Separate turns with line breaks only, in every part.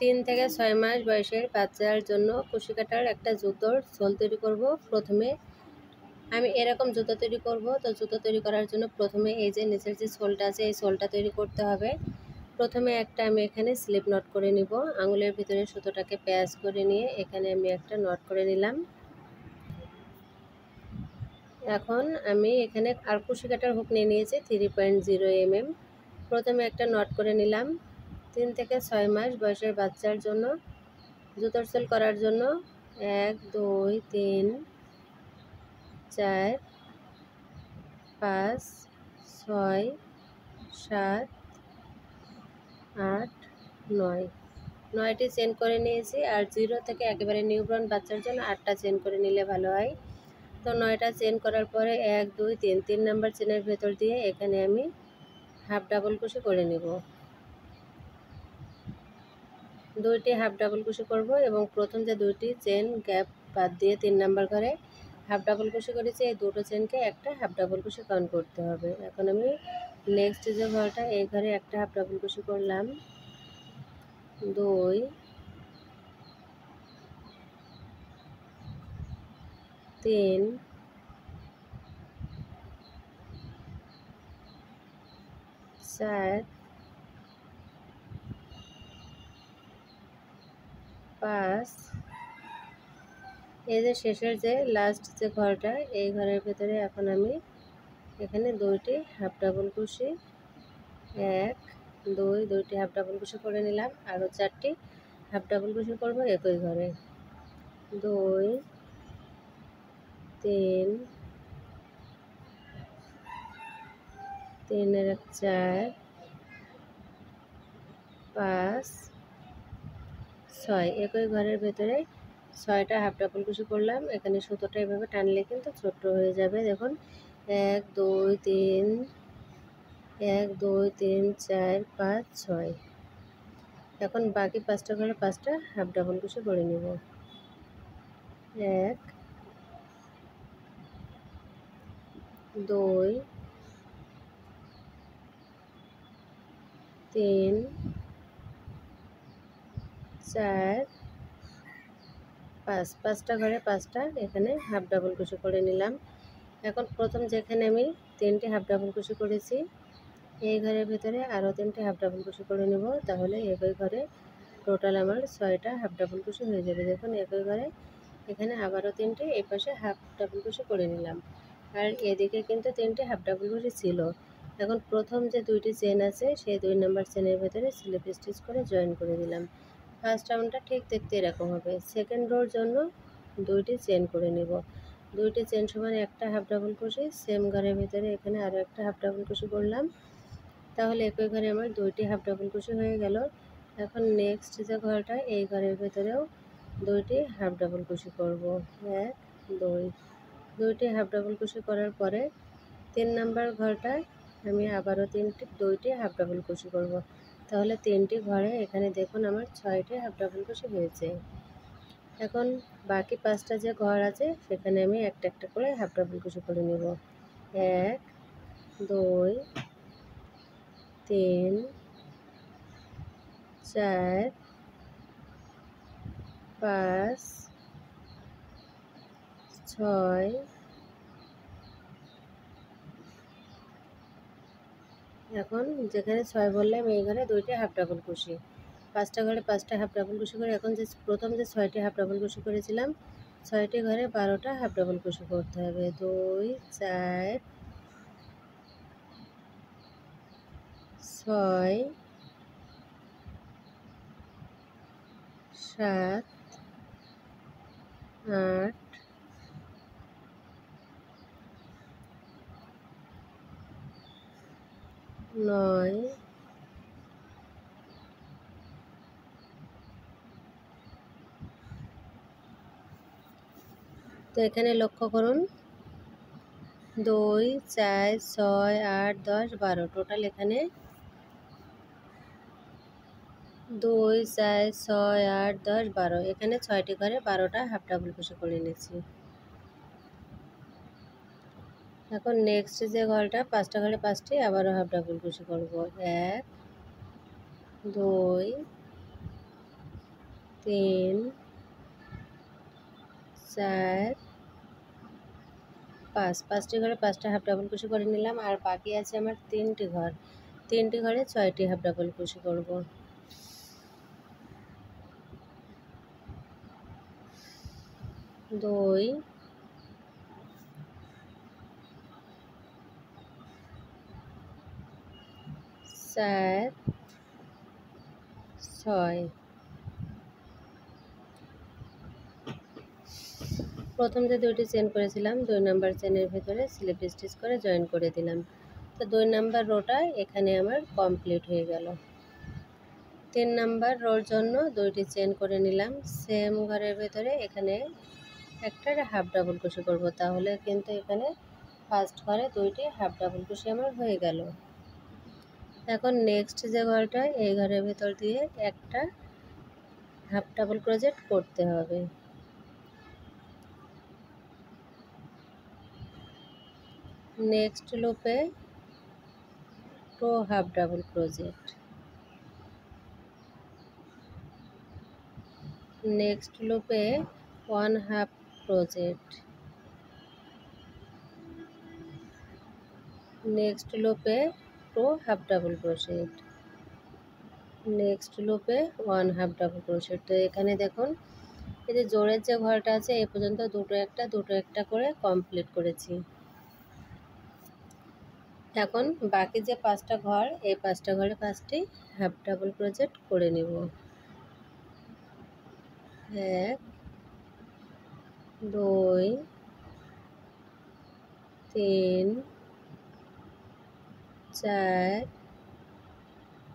3 থেকে 6 মাস বয়সের বাচ্চার জন্য কুশি কাটার একটা জুতোর সোল তৈরি করব। প্রথমে আমি এরকম জুতো তৈরি করব। তো জুতো তৈরি করার জন্য প্রথমে এই যে নিচের যে সোলটা আছে এই সোলটা তৈরি করতে হবে। প্রথমে একটা আমি এখানে স্লিপ নট করে নিব। আঙুলের ভিতরে সুতোটাকে প্যাঁচ করে নিয়ে এখানে আমি একটা নট করে নিলাম। এখন আমি এখানে আর কুশি কাটার হুক নিয়ে নিয়েছি 3.0 mm। প্রথমে একটা নট করে নিলাম। 3 থেকে 6 মাস বয়সের বাচ্চার জন্য জুতোর সোল করার জন্য 1 2 3 4 5 6 7 8 9 9টি চেন করে নিয়েছি। আর 0 থেকে একেবারে নিউবর্ন বাচ্চার জন্য 8টা চেন করে নিলে ভালো হয়। তো 9টা চেন করার পরে 1 2 3 নাম্বার চেনের ভেতর দিয়ে এখানে আমি হাফ ডাবল কুশি করে নেব। 2টি হাফ ডাবল কুশি করব এবং প্রথম যে 2টি চেন গ্যাপ বাদ দিয়ে 3 নাম্বার ঘরে হাফ ডাবল কুশি করেছি, এই দুটো চেনকে একটা হাফ ডাবল কুশি কাউন্ট করতে হবে। এখন আমি নেক্সট যে ঘরটা এই ঘরে একটা হাফ ডাবল কুশি করলাম, 2 3 4 5। এই যে শেষের যে লাস্ট যে ঘরটা এই ঘরের ভেতরে এখন আমি এখানে 2টি হাফ ডাবল কুশি 1 2 2টি হাফ ডাবল কুশি করে নিলাম। আরও 4টি হাফ ডাবল কুশি করব একই ঘরে, 2 3 3 এর 4 5 6 একই ঘরের ভেতরে 6টা হাফ ডাবল কুশি করলাম। এখানে সুতোটা এভাবে টানলে কিন্তু ছোট্ট হয়ে যাবে। দেখুন 1 2 3 1 2 3 4 5 6। এখন বাকি 5টা ঘরে 5টা হাফ ডাবল কুশি করে নেব। 1 2 3 4 5। 5টা ঘরে 5টা এখানে হাফ ডাবল কুশি করে নিলাম। এখন প্রথম যেখানে আমি 3টি হাফ ডাবল কুশি করেছি এই ঘরের ভেতরে আরও 3টি হাফ ডাবল কুশি করে নেব। তাহলে একই ঘরে টোটাল আমার 6টা হাফ ডাবল কুশি হয়ে যাবে। দেখুন একই ঘরে এখানে আবারও 3টি, এই পাশে হাফ ডাবল কুশি করে নিলাম। আর এদিকে কিন্তু 3টি হাফ ডাবল কুশি ছিল। এখন প্রথম যে 2টি চেন আছে সেই 2 নাম্বার চেনের ভেতরে স্লিপ স্টিচ করে জয়েন করে দিলাম। ফার্স্ট রাউন্ডটা ঠিক দেখতে এরকম হবে। সেকেন্ড রোর জন্য 2টি চেন করে নেব। 2টি চেন সমান একটা হাফ ডাবল কুশি সেম ঘরের ভিতরে এখানে আরও একটা হাফ ডাবল কুশি করলাম। তাহলে একই ঘরে আমার 2টি হাফ ডাবল কুশি হয়ে গেল। এখন নেক্সট যে ঘরটা এই ঘরের ভেতরেও 2টি হাফ ডাবল কুশি করব, 1 2। 2টি হাফ ডাবল কুশি করার পরে 3 নাম্বার ঘরটায় আমি আবারও 2টি হাফ ডাবল কুশি করব। তাহলে 3টি ঘরে এখানে দেখুন আমার 6টি হাফ ডাবল কুশি হয়েছে। এখন বাকি 5টা যে ঘর আছে সেখানে আমি একটা একটা করে হাফ ডাবল কুশি করে নেব। 1 2 3 4 5 6। এখন যেখানে 6 বললাম এই ঘরে 2টি হাফ ডাবল কুশি, 5টা ঘরে 5টা হাফ ডাবল কুশি করে এখন যে প্রথম যে 6টি হাফ ডাবল কুশি করেছিলাম 6টি ঘরে 12টা হাফ ডাবল কুশি করতে হবে। 2 4 6 7 8 9 তো এখানে লক্ষ্য করুন 2 4 6 8 10 12 টোটাল এখানে 2 4 6 8 10 12 এখানে 6টি ঘরে 12টা হাফ ডাবল কুশি করে নিয়েছি। এখন নেক্সট যে ঘরটা 5টা ঘরে 5টি আবারও হাফ ডাবল কুশি করব, 1 2 তিন, চার, পাঁচ। পাঁচটি ঘরে পাঁচটা হাফ ডাবল কুশি করে নিলাম, আর বাকি আছে আমার তিনটি ঘর। তিনটি ঘরে 6টি হাফ ডাবল কুশি করব। দুই, চার, ছয়। প্রথম যে দুইটি চেন করেছিলাম 2 নাম্বার চেনের ভিতরে স্লিপ স্টিচ করে জয়েন করে দিলাম। তো 2 নাম্বার রোটা এখানে আমার কমপ্লিট হয়ে গেল। 3 নাম্বার রোর জন্য 2টি চেন করে নিলাম। সেম ঘরের ভিতরে এখানে একটা হাফ ডাবল কুশি করব, তাহলে কিন্তু এখানে ফার্স্ট ঘরে 2টি হাফ ডাবল কুশি আমার হয়ে গেল। এখন নেক্সট যে ঘরটা, এই ঘরের ভিতর দিয়ে একটা হাফ ডাবল ক্রোজেট করতে হবে। নেক্সট লুপে 2 হাফ ডাবল ক্রোজেট, নেক্সট লুপে 1 হাফ ক্রোজেট, নেক্সট লুপে 2 হাফ ডাবল ক্রোশেট, নেক্সট লুপে 1 হাফ ডাবল ক্রোশেট। তো এখানে দেখুন এই যে জোড়ের যে ঘরটা আছে এই পর্যন্ত দুটো একটা করে কমপ্লিট করেছি। এখন বাকি যে 5টা ঘর, এই 5টা ঘরে 5টি হাফ ডাবল ক্রোশেট করে নিব। 1, 2, 3, 4,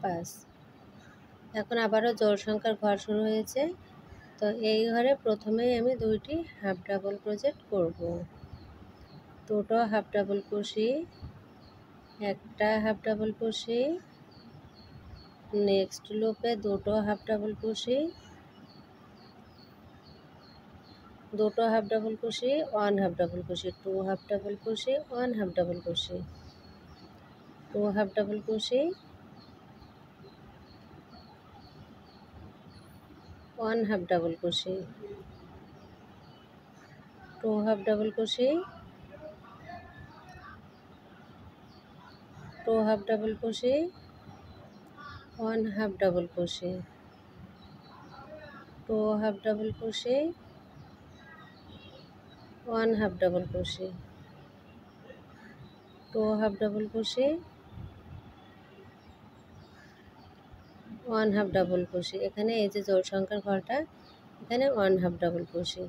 5। এখন আবারও জোড় সংখ্যার ঘর শুরু হয়েছে। তো এই ঘরে প্রথমেই আমি 2টি হাফ ডাবল ক্রোশেট করব। দুটো হাফ ডাবল কুশি, একটা হাফ ডাবল কুশি, নেক্সট লুপে 2টো হাফ ডাবল কুশি, 2টো হাফ ডাবল কুশি, 1 হাফ ডাবল কুশি, 2 হাফ ডাবল কুশি, 1 হাফ ডাবল কুশি, 2 হাফ ডাবল কুশি, 1 হাফ ডাবল কুশি, 2 হাফ ডাবল কুশি, 2 হাফ ডাবল কুশি, 1 হাফ ডাবল কুশি, 2 হাফ ডাবল কুশি, 1 হাফ ডাবল কুশি, 2 হাফ ডাবল কুশি, 1 হাফ ডাবল কুশি। এখানে এই যে জোড় সংখ্যার ঘরটা, এখানে 1 হাফ ডাবল কুশি।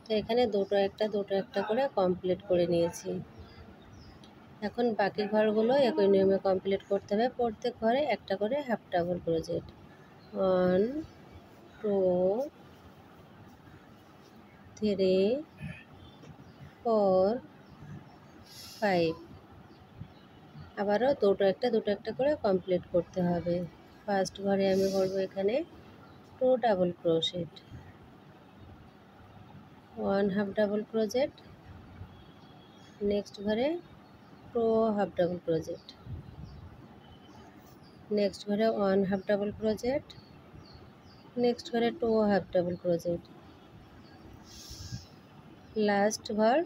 তো এখানে দুটো একটা করে কমপ্লিট করে নিয়েছি। এখন বাকি ঘরগুলো একই নিয়মে কমপ্লিট করতে হবে। প্রত্যেক ঘরে একটা করে হাফ ডাবল ক্রোশেট। 1, 2, 3, 4, 5। আবারও দুটো একটা করে কমপ্লিট করতে হবে। ফার্স্ট ঘরে আমি করব এখানে 2 double crochet, 1 half double crochet, next ঘরে 2 হাফ ডাবল ক্রোশেট, নেক্সট ঘরে 1 হাফ ডাবল ক্রোশেট, নেক্সট ঘরে 2 হাফ ডাবল ক্রোশেট, লাস্ট ঘর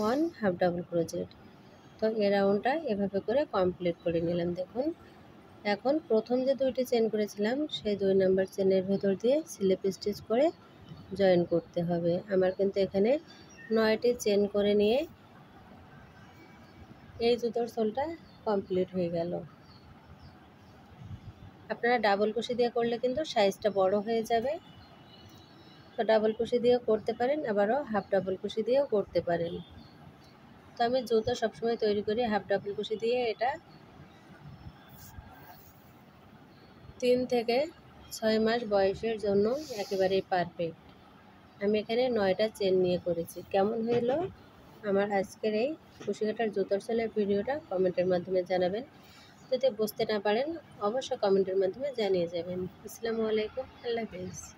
1 হাফ ডাবল ক্রোশেট। তো এই রাউন্ডটা এভাবে করে কমপ্লিট করে নিলাম। দেখুন এখন প্রথম যে 2টি চেন করেছিলাম সেই 2 নাম্বার চেনের ভেতর দিয়ে স্লিপ স্টিচ করে জয়েন করতে হবে। আমার কিন্তু এখানে 9টি চেন করে নিয়ে এই জুতোর সোলটা কমপ্লিট হয়ে গেল। আপনারা ডাবল কুশি দিয়ে করলে কিন্তু সাইজটা বড় হয়ে যাবে। তো ডাবল কুশি দিয়েও করতে পারেন, আবারও হাফ ডাবল কুশি দিয়েও করতে পারেন। তো আমি জুতো সবসময় তৈরি করি হাফ ডাবল কুশি দিয়ে। এটা 3 থেকে 6 মাস বয়সের জন্য একেবারেই পারফেক্ট। আমি এখানে 9টা চেন নিয়ে করেছি। কেমন হলো আমার আজকের এই কুশি কাটার জুতোর সোলের ভিডিওটা কমেন্টের মাধ্যমে জানাবেন। যদি বুঝতে না পারেন অবশ্যই কমেন্টের মাধ্যমে জানিয়ে যাবেন। আসসালামু আলাইকুম, আল্লাহ হাফেজ।